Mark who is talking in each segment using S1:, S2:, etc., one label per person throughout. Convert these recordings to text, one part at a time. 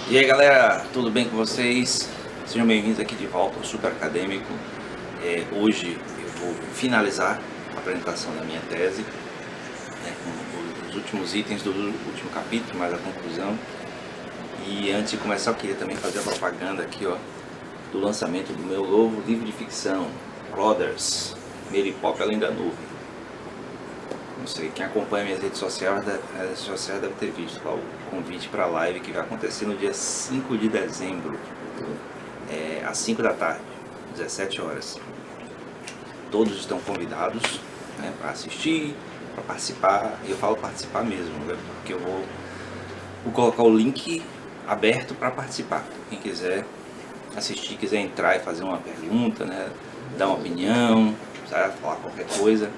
S1: E aí galera, tudo bem com vocês? Sejam bem-vindos aqui de volta ao Super Acadêmico. Hoje eu vou finalizar a apresentação da minha tese, com os últimos itens do último capítulo, mais a conclusão. E antes de começar eu queria também fazer a propaganda aqui, do lançamento do meu novo livro de ficção, Clodders, Mary Poppins Além da Nuvem. Não sei, quem acompanha minhas redes sociais deve ter visto lá o convite para a live que vai acontecer no dia 5 de dezembro, às 5 da tarde, 17 horas. Todos estão convidados para assistir, para participar. E eu falo participar mesmo, porque eu vou colocar o link aberto para participar. Quem quiser assistir, quiser entrar e fazer uma pergunta, dar uma opinião, falar qualquer coisa,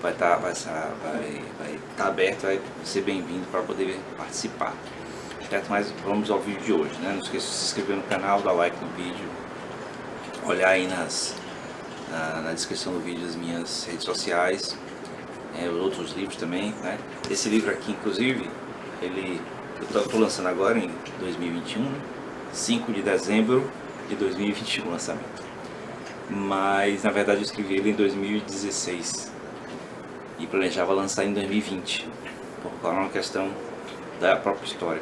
S1: vai estar aberto, vai ser bem-vindo para poder participar. Certo? Mas vamos ao vídeo de hoje, Não esqueça de se inscrever no canal, dar like no vídeo, olhar aí na descrição do vídeo as minhas redes sociais, os outros livros também, Esse livro aqui, inclusive, eu estou lançando agora em 2021, 5 de dezembro de 2021 o lançamento. Mas na verdade eu escrevi ele em 2016 e planejava lançar em 2020, por uma questão da própria história.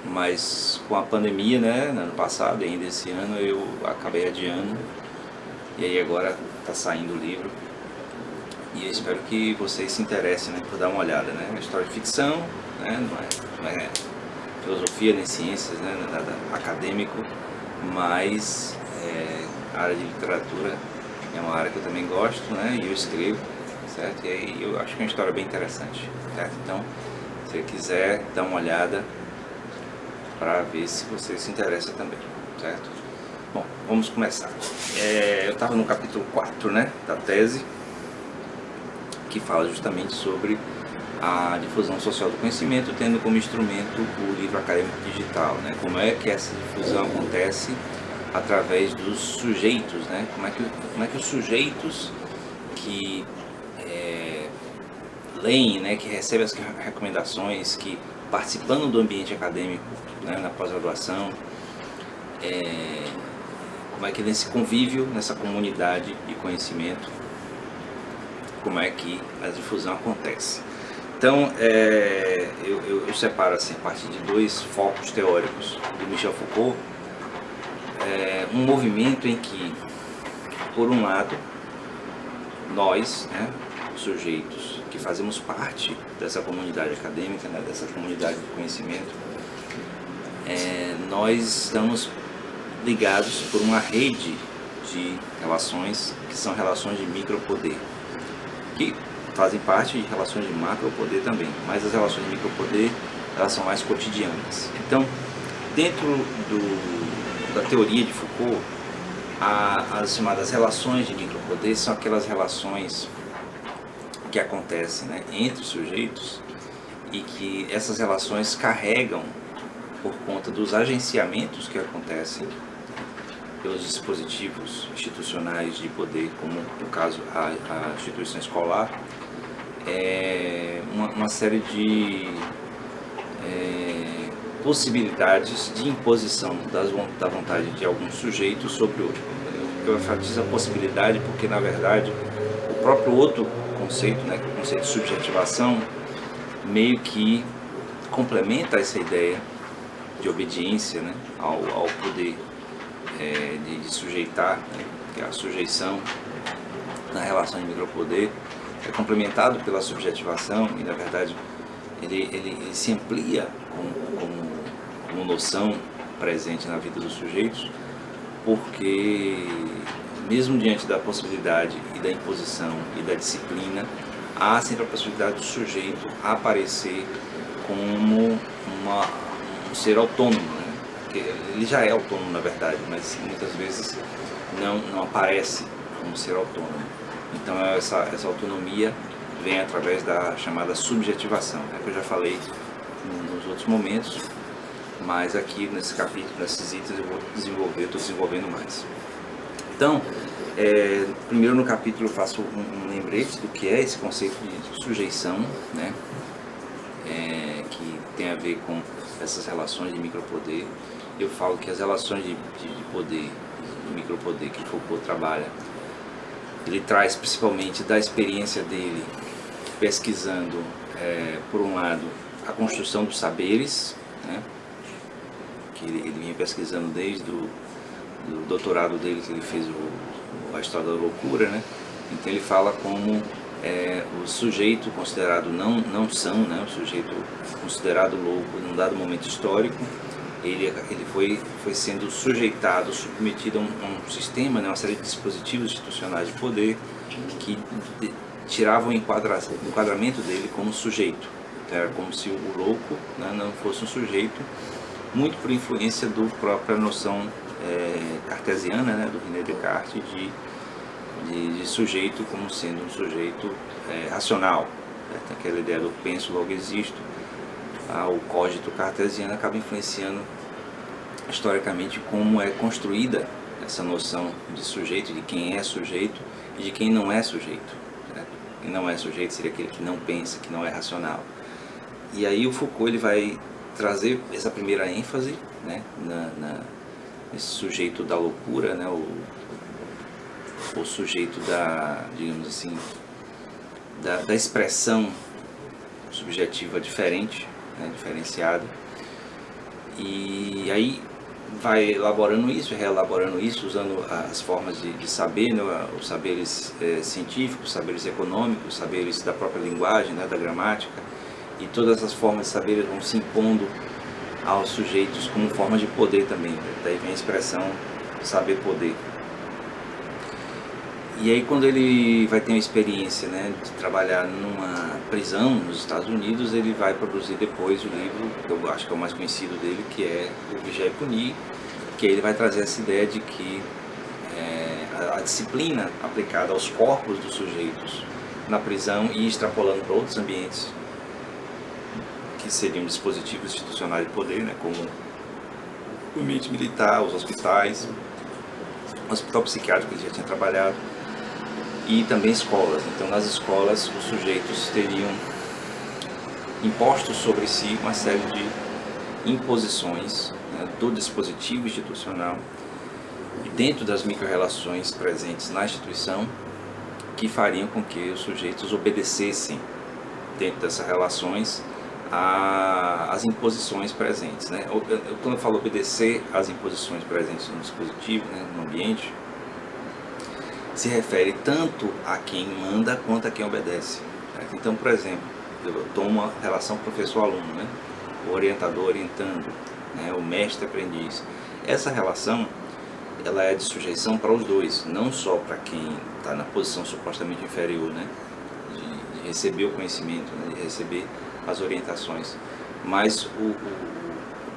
S1: Mas com a pandemia, no ano passado e ainda esse ano, eu acabei adiando, e aí agora está saindo o livro. E eu espero que vocês se interessem por dar uma olhada. É uma história de ficção, não é filosofia nem ciências, nada acadêmico, mas a área de literatura é uma área que eu também gosto, e eu escrevo, certo? E aí eu acho que é uma história bem interessante, certo? Então, se você quiser dar uma olhada para ver se você se interessa também, certo? Bom, vamos começar. Eu estava no capítulo 4, da tese, que fala justamente sobre a difusão social do conhecimento, tendo como instrumento o livro acadêmico digital, Como é que essa difusão acontece através dos sujeitos, Como é que os sujeitos que leem, que recebem as recomendações, que participando do ambiente acadêmico, na pós-graduação, como é que nesse convívio, nessa comunidade de conhecimento, como é que a difusão acontece. Então, eu separo assim, a partir de dois focos teóricos do Michel Foucault, um movimento em que, por um lado, nós, sujeitos que fazemos parte dessa comunidade acadêmica, dessa comunidade de conhecimento, nós estamos ligados por uma rede de relações que são relações de micropoder, que fazem parte de relações de macropoder também, mas as relações de micropoder, elas são mais cotidianas. Então, dentro da teoria de Foucault, as chamadas relações de micropoder são aquelas relações que acontecem entre sujeitos e que essas relações carregam por conta dos agenciamentos que acontecem pelos dispositivos institucionais de poder, como no caso a instituição escolar, uma série de possibilidades de imposição da vontade de algum sujeito sobre outro. Eu enfatizo a possibilidade porque, na verdade, o próprio outro conceito, o conceito de subjetivação, meio que complementa essa ideia de obediência ao poder, de sujeitar, que é a sujeição na relação de micropoder, é complementado pela subjetivação e, na verdade, ele se amplia como noção presente na vida dos sujeitos, porque mesmo diante da possibilidade e da imposição e da disciplina, há sempre a possibilidade do sujeito aparecer como um ser autônomo, porque ele já é autônomo na verdade, mas muitas vezes não aparece como ser autônomo. Então essa autonomia vem através da chamada subjetivação, que eu já falei nos outros momentos, mas aqui nesse capítulo, nesses itens eu vou desenvolver, estou desenvolvendo mais. Então, Primeiro no capítulo eu faço um lembrete do que é esse conceito de sujeição, né? Que tem a ver com essas relações de micropoder. Eu falo que as relações de poder, de micropoder que Foucault trabalha, ele traz principalmente da experiência dele, pesquisando, por um lado, a construção dos saberes, né? Que ele vinha pesquisando desde do doutorado dele, que ele fez a História da Loucura, né? Então ele fala como o sujeito considerado não são, né? O sujeito considerado louco num dado momento histórico, ele foi sendo sujeitado, submetido a um sistema, né? Uma série de dispositivos institucionais de poder que tiravam o enquadramento dele como sujeito. Então, era como se o louco, né, não fosse um sujeito, muito por influência da própria noção cartesiana, né, do René Descartes, de sujeito como sendo um sujeito racional. Né? Aquela ideia do penso, logo existo. O cogito cartesiano acaba influenciando historicamente como é construída essa noção de sujeito, de quem é sujeito e de quem não é sujeito. Né? Quem não é sujeito seria aquele que não pensa, que não é racional. E aí o Foucault ele vai trazer essa primeira ênfase, né, nesse sujeito da loucura, né, o sujeito da, digamos assim, da expressão subjetiva diferente, né, diferenciada. E aí vai elaborando isso, reelaborando isso, usando as formas de saber, né, os saberes científicos, os saberes econômicos, os saberes da própria linguagem, né, da gramática. E todas essas formas de saber vão se impondo aos sujeitos como forma de poder também. Daí vem a expressão saber-poder. E aí quando ele vai ter uma experiência, né, de trabalhar numa prisão nos Estados Unidos, ele vai produzir depois o livro, que eu acho que é o mais conhecido dele, que é o Vigiar e Punir, que aí ele vai trazer essa ideia de que a disciplina aplicada aos corpos dos sujeitos na prisão e extrapolando para outros ambientes, que seriam dispositivos institucionais de poder, né, como o ambiente militar, os hospitais, o hospital psiquiátrico que ele já tinha trabalhado, e também escolas. Então nas escolas os sujeitos teriam impostos sobre si uma série de imposições, né, do dispositivo institucional e dentro das micro-relações presentes na instituição, que fariam com que os sujeitos obedecessem dentro dessas relações as imposições presentes, né? Quando eu falo obedecer às imposições presentes no dispositivo, né, no ambiente, se refere tanto a quem manda quanto a quem obedece. Certo? Então, por exemplo, eu tomo uma relação professor-aluno, né? O orientador orientando, né? O mestre-aprendiz. Essa relação ela é de sujeição para os dois, não só para quem está na posição supostamente inferior, né? De receber o conhecimento, né? De receber as orientações, mas o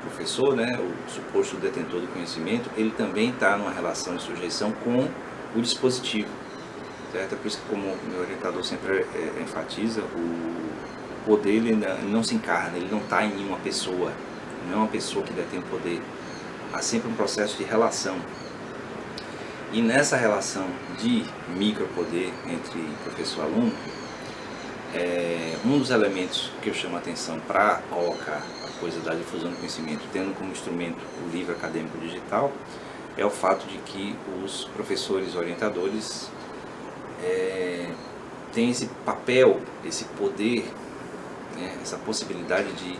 S1: professor, né, o suposto detentor do conhecimento, ele também está numa relação de sujeição com o dispositivo, certo? É por isso que, como o meu orientador sempre enfatiza, o poder ele não se encarna, ele não está em uma pessoa, não é uma pessoa que detém o poder, há sempre um processo de relação. E nessa relação de micropoder entre professor e aluno, um dos elementos que eu chamo a atenção para colocar a coisa da difusão do conhecimento, tendo como instrumento o livro acadêmico digital, é o fato de que os professores orientadores têm esse papel, esse poder, né, essa possibilidade de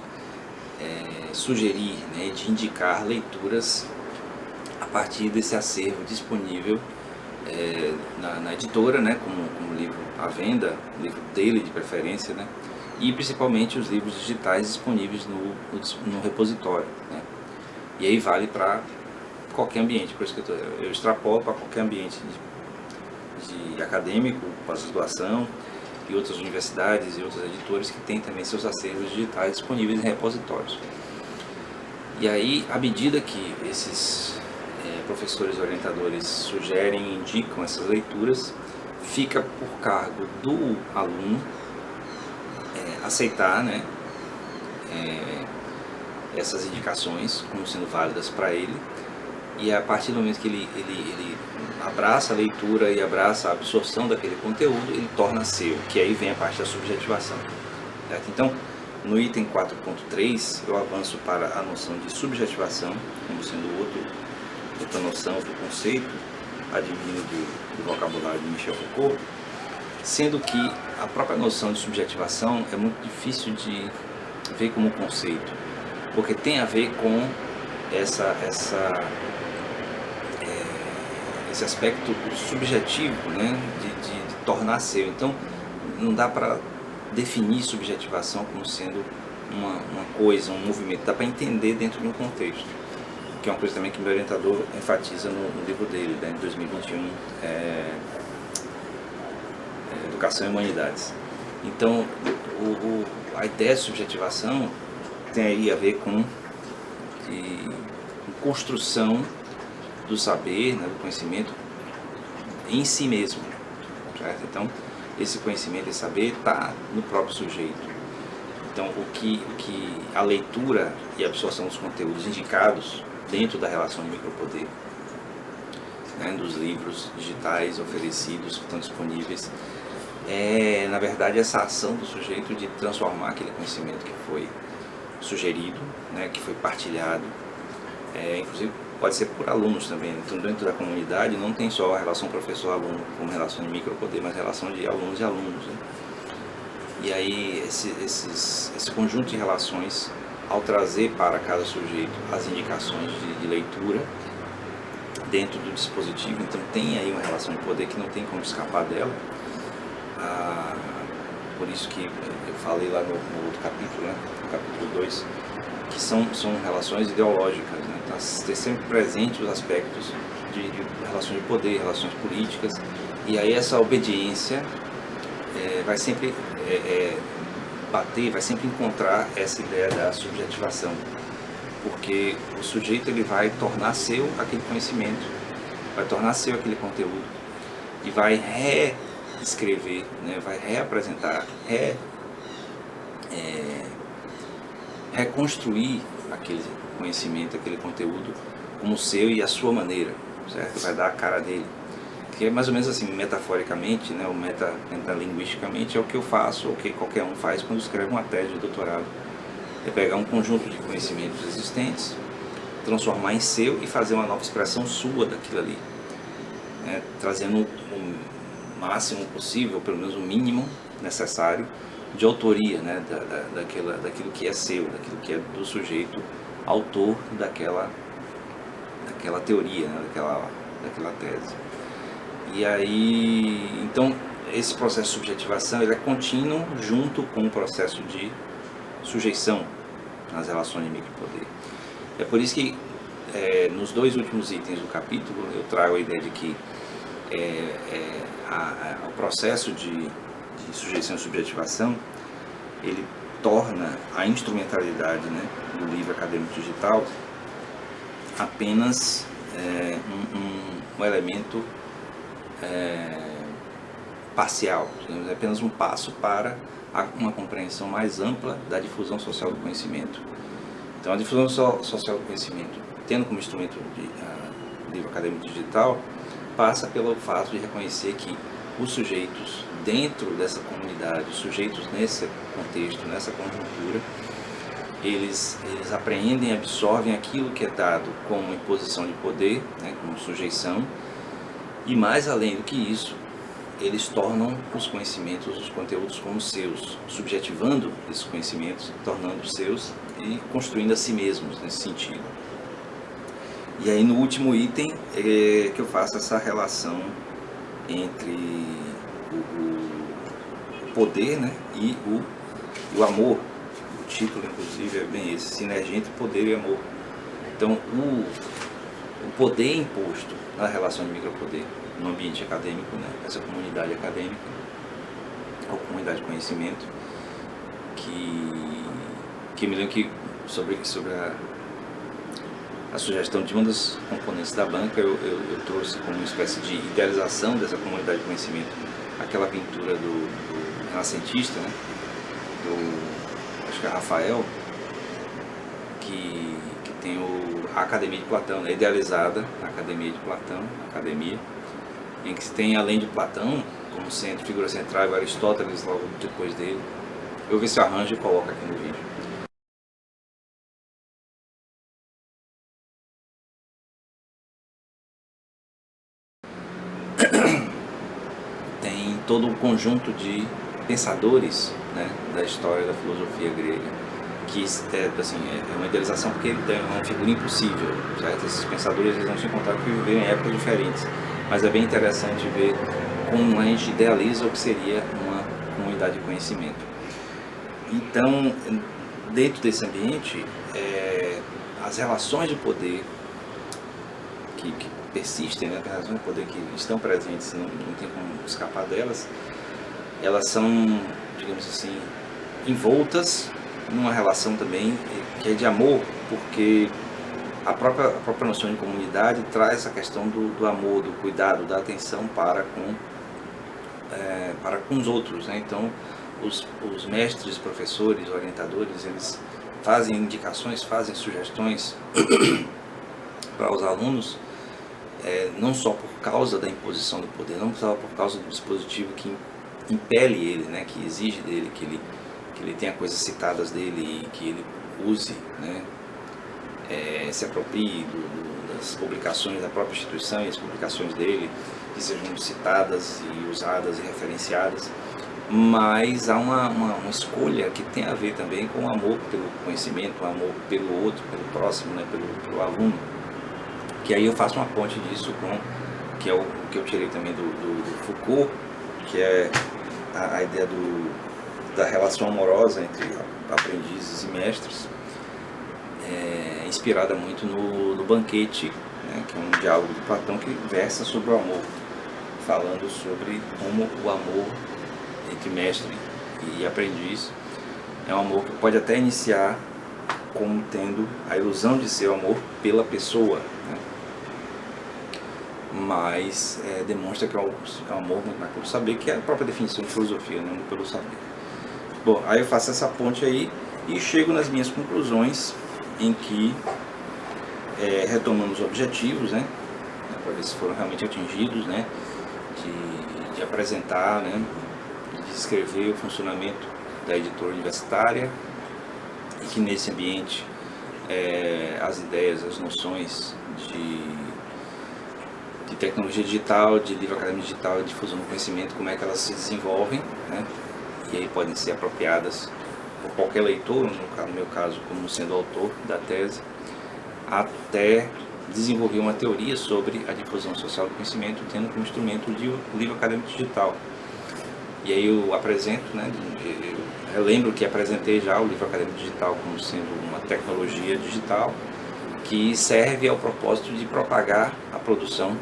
S1: sugerir, né, de indicar leituras a partir desse acervo disponível na editora, né, como livro à venda, livro dele de preferência, né, e principalmente os livros digitais disponíveis no repositório, né. E aí vale para qualquer ambiente, por isso que eu extrapolo para qualquer ambiente de acadêmico, pós-graduação e outras universidades e outros editores que têm também seus acervos digitais disponíveis em repositórios. E aí, à medida que esses professores orientadores sugerem e indicam essas leituras, fica por cargo do aluno aceitar, né, essas indicações como sendo válidas para ele, e a partir do momento que ele abraça a leitura e abraça a absorção daquele conteúdo, ele torna seu, que aí vem a parte da subjetivação. Certo? Então, no item 4.3, eu avanço para a noção de subjetivação, como sendo outra noção, outro conceito, advindo do vocabulário de Michel Foucault, sendo que a própria noção de subjetivação é muito difícil de ver como conceito, porque tem a ver com esse aspecto subjetivo, né, de tornar seu. Então, não dá para definir subjetivação como sendo uma coisa, um movimento, dá para entender dentro de um contexto, que é uma coisa também que meu orientador enfatiza no livro dele, né, em 2021, Educação e Humanidades. Então, a ideia de subjetivação tem aí a ver com construção do saber, né, do conhecimento em si mesmo, certo? Então, esse conhecimento e saber está no próprio sujeito. Então, o que a leitura e a absorção dos conteúdos indicados dentro da relação de micropoder, né, dos livros digitais oferecidos que estão disponíveis, é, na verdade, essa ação do sujeito de transformar aquele conhecimento que foi sugerido, né, que foi partilhado, inclusive pode ser por alunos também. Então, dentro da comunidade não tem só a relação professor-aluno como relação de micropoder, mas relação de alunos e alunos, né? E aí esse conjunto de relações, ao trazer para cada sujeito as indicações de leitura dentro do dispositivo, então tem aí uma relação de poder que não tem como escapar dela. Por isso que eu falei lá no outro capítulo, né, no capítulo 2, que são relações ideológicas, né? Então, ter sempre presente os aspectos de relações de poder, relações políticas, e aí essa obediência vai sempre bater, vai sempre encontrar essa ideia da subjetivação, porque o sujeito ele vai tornar seu aquele conhecimento, vai tornar seu aquele conteúdo e vai reescrever, né? Vai reapresentar, reconstruir aquele conhecimento, aquele conteúdo como seu e a sua maneira, certo? Vai dar a cara dele. Que é mais ou menos assim, metaforicamente, né, ou metalinguisticamente, é o que eu faço, ou o que qualquer um faz quando escreve uma tese de doutorado. É pegar um conjunto de conhecimentos existentes, transformar em seu e fazer uma nova expressão sua daquilo ali, né, trazendo o máximo possível, pelo menos o mínimo necessário, de autoria, né, daquilo que é seu, daquilo que é do sujeito autor daquela teoria, né, daquela tese. E aí, então, esse processo de subjetivação ele é contínuo junto com o processo de sujeição nas relações de micropoder. É por isso que nos dois últimos itens do capítulo eu trago a ideia de que o processo de sujeição e subjetivação ele torna a instrumentalidade, né, do livro acadêmico digital apenas um elemento parcial, é apenas um passo para uma compreensão mais ampla da difusão social do conhecimento. Então, a difusão social do conhecimento, tendo como instrumento de livro acadêmico digital, passa pelo fato de reconhecer que os sujeitos dentro dessa comunidade, os sujeitos nesse contexto, nessa conjuntura, eles apreendem e absorvem aquilo que é dado como imposição de poder, né, como sujeição, e mais além do que isso, eles tornam os conhecimentos, os conteúdos como seus, subjetivando esses conhecimentos, tornando seus e construindo a si mesmos nesse sentido. E aí no último item que eu faço essa relação entre o poder, né, e o amor. O título, inclusive, é bem esse, sinergia entre poder e amor. Então, o poder imposto na relação de micropoder no ambiente acadêmico, né, essa comunidade acadêmica, ou comunidade de conhecimento, que me lembro que sobre a sugestão de uma das componentes da banca, eu trouxe como uma espécie de idealização dessa comunidade de conhecimento aquela pintura do renascentista, né, acho que é Rafael, que tem a Academia de Platão, né? Idealizada, a Academia de Platão, academia, em que tem, além de Platão como centro, figura central, e Aristóteles logo depois dele. Eu vou ver se eu arranjo e coloco aqui no vídeo. Tem todo um conjunto de pensadores, né, da história da filosofia grega, que assim, é uma idealização porque é uma figura impossível, certo? Esses pensadores eles não se encontraram porque viveram em épocas diferentes, mas é bem interessante ver como a gente idealiza o que seria uma comunidade de conhecimento. Então, dentro desse ambiente, as relações de poder que persistem, né, as relações de poder que estão presentes, não tem como escapar delas, elas são, digamos assim, envoltas numa relação também que é de amor, porque a própria noção de comunidade traz a questão do amor, do cuidado, da atenção para com os outros, né? Então, os mestres, professores, orientadores, eles fazem indicações, fazem sugestões para os alunos, não só por causa da imposição do poder, não só por causa do dispositivo que impele ele, né, que exige dele, que ele tenha coisas citadas dele e que ele use, né, se aproprie das publicações da própria instituição e as publicações dele, que sejam citadas e usadas e referenciadas, mas há uma escolha que tem a ver também com o amor pelo conhecimento, o amor pelo outro, pelo próximo, né, pelo aluno, que aí eu faço uma ponte disso que é o que eu tirei também do Foucault, que é a ideia da relação amorosa entre aprendizes e mestres, inspirada muito no Banquete, né, que é um diálogo de Platão que versa sobre o amor, falando sobre como o amor entre mestre e aprendiz é um amor que pode até iniciar como tendo a ilusão de ser o amor pela pessoa, né? Mas demonstra que é um amor muito mais pelo saber, que é a própria definição de filosofia, não pelo saber. Bom, aí eu faço essa ponte aí e chego nas minhas conclusões, em que, retomando os objetivos, né, para ver se foram realmente atingidos, né, de apresentar, né, de descrever o funcionamento da editora universitária, e que nesse ambiente as ideias, as noções de tecnologia digital, de livro acadêmico digital e difusão do conhecimento, como é que elas se desenvolvem, né? E aí podem ser apropriadas por qualquer leitor, no meu caso como sendo autor da tese, até desenvolver uma teoria sobre a difusão social do conhecimento, tendo como instrumento o livro acadêmico digital. E aí eu apresento, né, eu lembro que apresentei já o livro acadêmico digital como sendo uma tecnologia digital que serve ao propósito de propagar a produção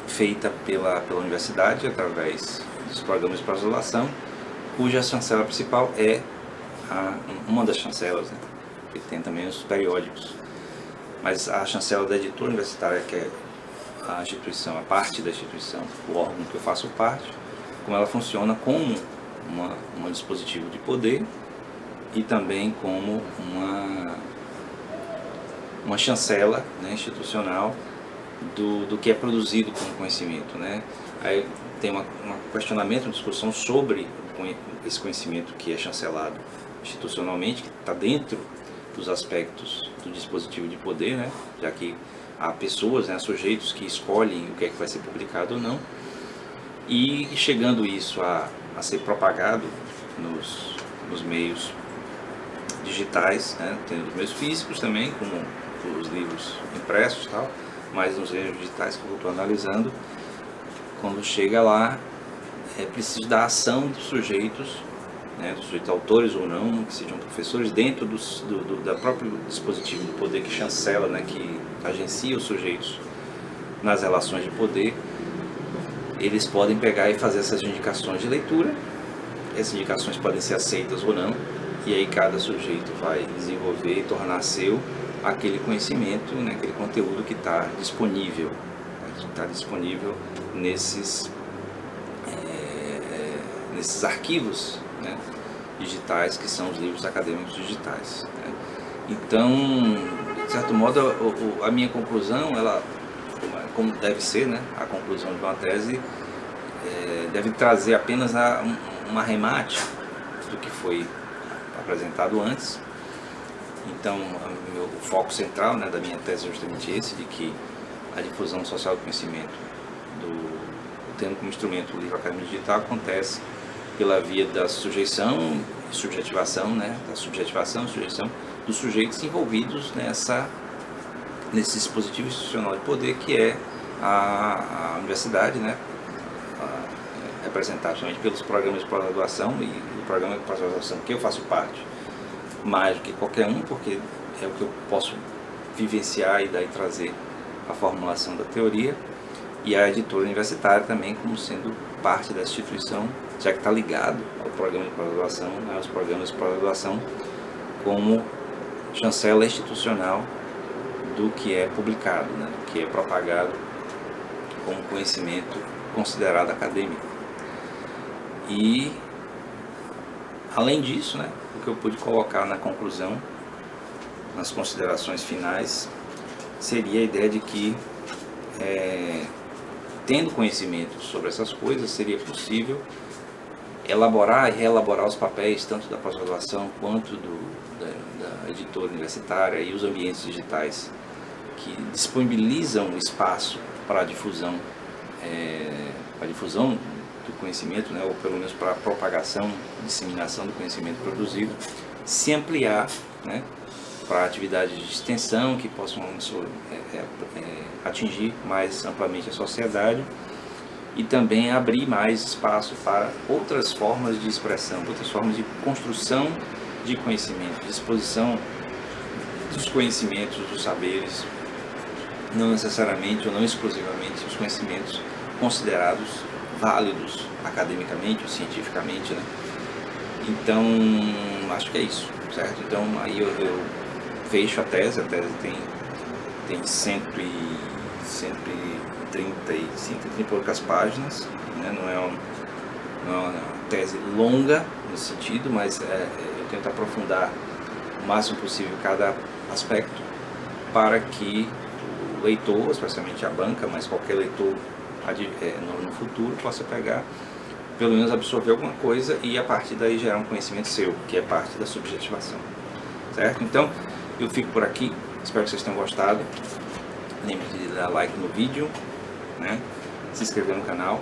S1: feita pela universidade através dos programas de pós-graduação, cuja chancela principal é uma das chancelas, né? Porque tem também os periódicos, mas a chancela da editora universitária, que é a instituição, a parte da instituição, o órgão que eu faço parte, como ela funciona como um dispositivo de poder e também como uma chancela, né, institucional do que é produzido como conhecimento, né? Aí tem um questionamento, uma discussão sobre esse conhecimento que é chancelado institucionalmente, que está dentro dos aspectos do dispositivo de poder, né? Já que há pessoas, né, sujeitos que escolhem o que é que vai ser publicado ou não, e chegando isso a ser propagado nos meios digitais, né? Tem os meios físicos também, como os livros impressos e tal, mas nos meios digitais que eu estou analisando, quando chega lá, é preciso da ação dos sujeitos, né, dos sujeitos autores ou não, que sejam professores, dentro da próprio dispositivo do poder que chancela, né, que agencia os sujeitos nas relações de poder. Eles podem pegar e fazer essas indicações de leitura, essas indicações podem ser aceitas ou não, e aí cada sujeito vai desenvolver e tornar seu aquele conhecimento, né, aquele conteúdo que está disponível, nesses arquivos, né, digitais, que são os livros acadêmicos digitais, né. Então, de certo modo, a minha conclusão, ela, como deve ser, né, a conclusão de uma tese, deve trazer apenas um arremate do que foi apresentado antes. Então, o foco central, né, da minha tese é justamente esse, de que a difusão social do conhecimento, tendo como instrumento o livro acadêmico digital, acontece pela via da sujeição e subjetivação, né, da subjetivação e sujeição dos sujeitos envolvidos nesse dispositivo institucional de poder que é a universidade, né, representada somente pelos programas de pós-graduação e o programa de pós-graduação que eu faço parte, mais do que qualquer um, porque é o que eu posso vivenciar e daí trazer a formulação da teoria, e a editora universitária também como sendo parte da instituição, já que está ligado ao programa de pós-graduação, né, aos programas de pós-graduação, como chancela institucional do que é publicado, né, do que é propagado como conhecimento considerado acadêmico. E, além disso, né, o que eu pude colocar na conclusão, nas considerações finais, seria a ideia de que, tendo conhecimento sobre essas coisas, seria possível elaborar e reelaborar os papéis, tanto da pós-graduação quanto da editora universitária e os ambientes digitais que disponibilizam espaço para a difusão do conhecimento, né, ou pelo menos para a propagação, disseminação do conhecimento produzido, se ampliar, né, para atividades de extensão que possam atingir mais amplamente a sociedade e também abrir mais espaço para outras formas de expressão, outras formas de construção de conhecimento, de exposição dos conhecimentos, dos saberes, não necessariamente ou não exclusivamente os conhecimentos considerados válidos academicamente ou cientificamente, né? Então, acho que é isso, certo? Então, aí eu fecho a tese tem 130 e poucas páginas, né? Não é uma tese longa nesse sentido, mas eu tento aprofundar o máximo possível cada aspecto para que o leitor, especialmente a banca, mas qualquer leitor no futuro possa pegar, pelo menos absorver alguma coisa e a partir daí gerar um conhecimento seu, que é parte da subjetivação, certo? Então, eu fico por aqui, espero que vocês tenham gostado. Lembre de dar like no vídeo, né? Se inscrever no canal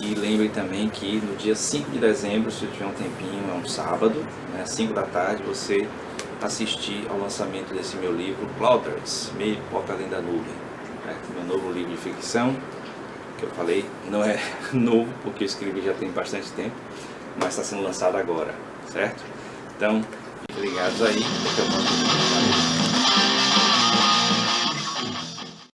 S1: e lembre também que no dia 5 de dezembro, se tiver um tempinho, é um sábado, né, 5 da tarde, você assistir ao lançamento desse meu livro, Cloudberries, Meio Porta Além da Nuvem, né? Meu novo livro de ficção, que eu falei, não é novo, porque eu escrevi já tem bastante tempo, mas está sendo lançado agora, certo? Então, fiquem ligados aí, até o próximo vídeo.